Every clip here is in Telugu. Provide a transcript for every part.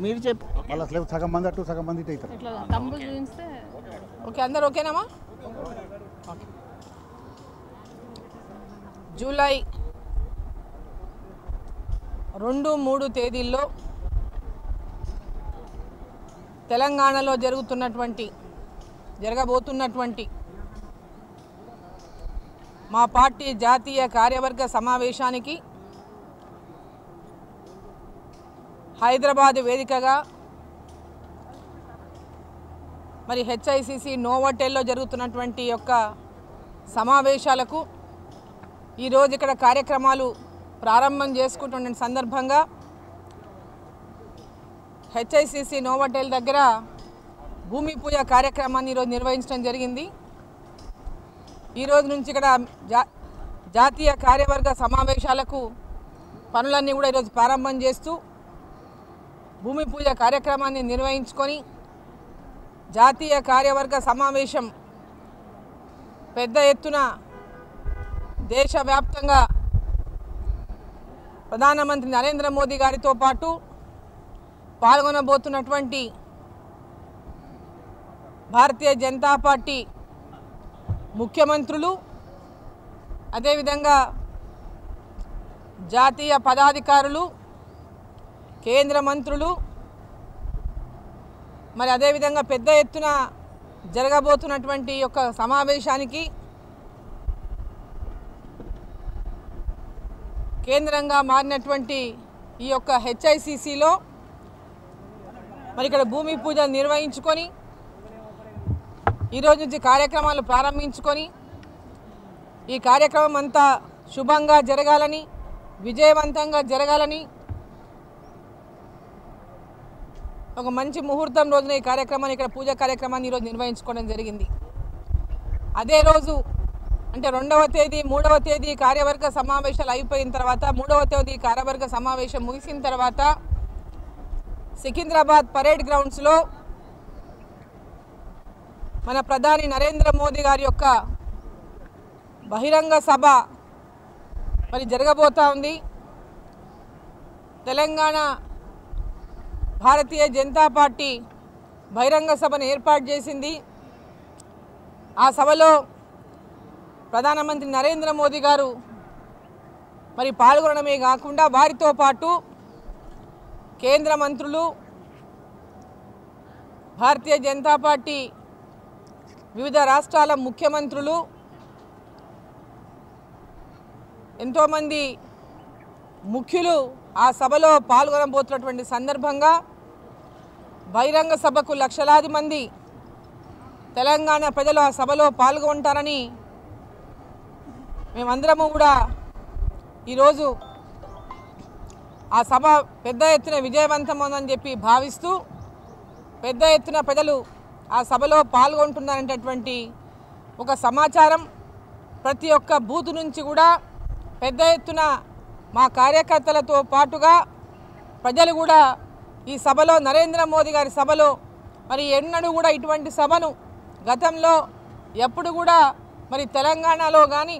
మీరు చెప్పు మళ్ళీ అసలు సగం మంది అటు సగం మంది ఇటు అవుతారు. ఇట్లా తమ్ముడు చూపిస్తే ఓకే. అందరు ఓకేనామా? ఓకే. జూలై 2, 3 తేదీల్లో తెలంగాణలో జరగబోతున్నటువంటి మా పార్టీ జాతీయ కార్యవర్గ సమావేశానికి హైదరాబాద్ వేదికగా మరి హెచ్ఐసిసి నోవోటెల్లో జరుగుతున్నటువంటి యొక్క సమావేశాలకు ఈరోజు ఇక్కడ కార్యక్రమాలు ప్రారంభం చేసుకుంటున్న సందర్భంగా హెచ్ఐసిసి నోవోటెల్ దగ్గర భూమి పూజ కార్యక్రమాన్ని ఈరోజు నిర్వహించడం జరిగింది. ఈరోజు నుంచి ఇక్కడ జాతీయ కార్యవర్గ సమావేశాలకు పనులన్నీ కూడా ఈరోజు ప్రారంభం చేస్తూ భూమి పూజ కార్యక్రమాన్ని నిర్వహించుకొని జాతీయ కార్యవర్గ సమావేశం పెద్ద ఎత్తున దేశవ్యాప్తంగా ప్రధానమంత్రి నరేంద్ర మోదీ గారితో పాటు పాల్గొనబోతున్నటువంటి భారతీయ జనతా పార్టీ ముఖ్యమంత్రులు, అదేవిధంగా జాతీయ పదాధికారులు, కేంద్ర మంత్రులు, మరి అదేవిధంగా పెద్ద ఎత్తున జరగబోతున్నటువంటి యొక్క సమావేశానికి కేంద్రంగా మారినటువంటి ఈ యొక్క హెచ్ఐసిసిలో మరి ఇక్కడ భూమి పూజ నిర్వహించుకొని ఈరోజు నుంచి కార్యక్రమాలు ప్రారంభించుకొని ఈ కార్యక్రమం అంతా శుభంగా జరగాలని, విజయవంతంగా జరగాలని ఒక మంచి ముహూర్తం రోజున ఈ కార్యక్రమాన్ని ఇక్కడ పూజ కార్యక్రమాన్ని ఈరోజు నిర్వహించుకోవడం జరిగింది. అదే రోజు అంటే 2వ తేదీ 3వ తేదీ కార్యవర్గ సమావేశాలు అయిపోయిన తర్వాత 3వ తేదీ కార్యవర్గ సమావేశం ముగిసిన తర్వాత సికింద్రాబాద్ పరేడ్ గ్రౌండ్స్లో మన ప్రధాని నరేంద్ర మోదీ గారి యొక్క బహిరంగ సభ మరి జరగబోతా ఉంది. తెలంగాణ భారతీయ జనతా పార్టీ బహిరంగ సభను ఏర్పాటు చేసింది. ఆ సభలో ప్రధానమంత్రి నరేంద్ర మోదీ గారు మరి పాల్గొనడమే కాకుండా వారితో పాటు కేంద్ర మంత్రులు, భారతీయ జనతా పార్టీ వివిధ రాష్ట్రాల ముఖ్యమంత్రులు, ఎంతోమంది ముఖ్యులు ఆ సభలో పాల్గొనబోతున్నటువంటి సందర్భంగా బహిరంగ సభకు లక్షలాది మంది తెలంగాణ ప్రజలు ఆ సభలో పాల్గొంటారని మేమందరము కూడా ఈరోజు ఆ సభ పెద్ద ఎత్తున విజయవంతమవుతుందని చెప్పి భావిస్తూ పెద్ద ఎత్తున ప్రజలు ఆ సభలో పాల్గొంటున్నారనేటటువంటి ఒక సమాచారం ప్రతి ఒక్క బూత్ నుంచి కూడా పెద్ద ఎత్తున మా కార్యకర్తలతో పాటుగా ప్రజలు కూడా ఈ సభలో నరేంద్ర మోదీ గారి సభలో మరి ఎన్నడూ కూడా ఇటువంటి సభను గతంలో ఎప్పుడు కూడా మరి తెలంగాణలో కానీ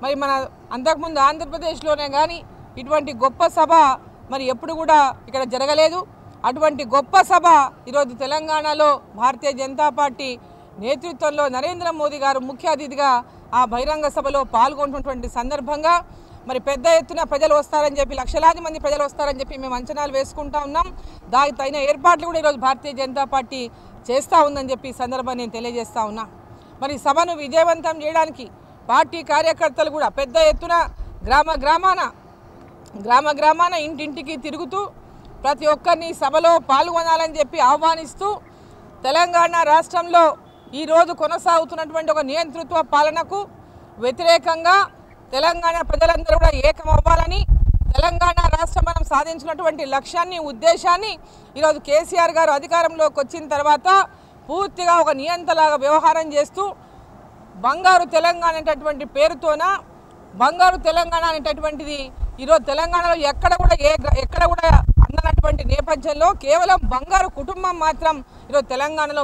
మరి మన అంతకుముందు ఆంధ్రప్రదేశ్లోనే కానీ ఇటువంటి గొప్ప సభ మరి ఎప్పుడు కూడా ఇక్కడ జరగలేదు. అటువంటి గొప్ప సభ ఈరోజు తెలంగాణలో భారతీయ జనతా పార్టీ నేతృత్వంలో నరేంద్ర మోదీ గారు ముఖ్య అతిథిగా ఆ బహిరంగ సభలో పాల్గొంటున్నటువంటి సందర్భంగా మరి పెద్ద ఎత్తున ప్రజలు వస్తారని చెప్పి, లక్షలాది మంది ప్రజలు వస్తారని చెప్పి మేము అంచనాలు వేసుకుంటా ఉన్నాం. దానికి తగిన ఏర్పాట్లు కూడా ఈరోజు భారతీయ జనతా పార్టీ చేస్తూ ఉందని చెప్పి ఈ సందర్భాన్ని నేను తెలియజేస్తా ఉన్నా. మరి సభను విజయవంతం చేయడానికి పార్టీ కార్యకర్తలు కూడా పెద్ద ఎత్తున గ్రామ గ్రామాన ఇంటింటికి తిరుగుతూ ప్రతి ఒక్కరిని సభలో పాల్గొనాలని చెప్పి ఆహ్వానిస్తూ తెలంగాణ రాష్ట్రంలో ఈరోజు కొనసాగుతున్నటువంటి ఒక నియంతృత్వ పాలనకు వ్యతిరేకంగా తెలంగాణ ప్రజలందరూ కూడా ఏకమవ్వాలని, తెలంగాణ రాష్ట్రం మనం సాధించినటువంటి లక్ష్యాన్ని, ఉద్దేశాన్ని ఈరోజు కేసీఆర్ గారు అధికారంలోకి వచ్చిన తర్వాత పూర్తిగా ఒక నియంతలాగా వ్యవహారం చేస్తూ బంగారు తెలంగాణ అనేటటువంటి పేరుతోన బంగారు తెలంగాణ అనేటటువంటిది ఈరోజు తెలంగాణలో ఎక్కడ కూడా అన్నటువంటి నేపథ్యంలో కేవలం బంగారు కుటుంబం మాత్రం ఈరోజు తెలంగాణలో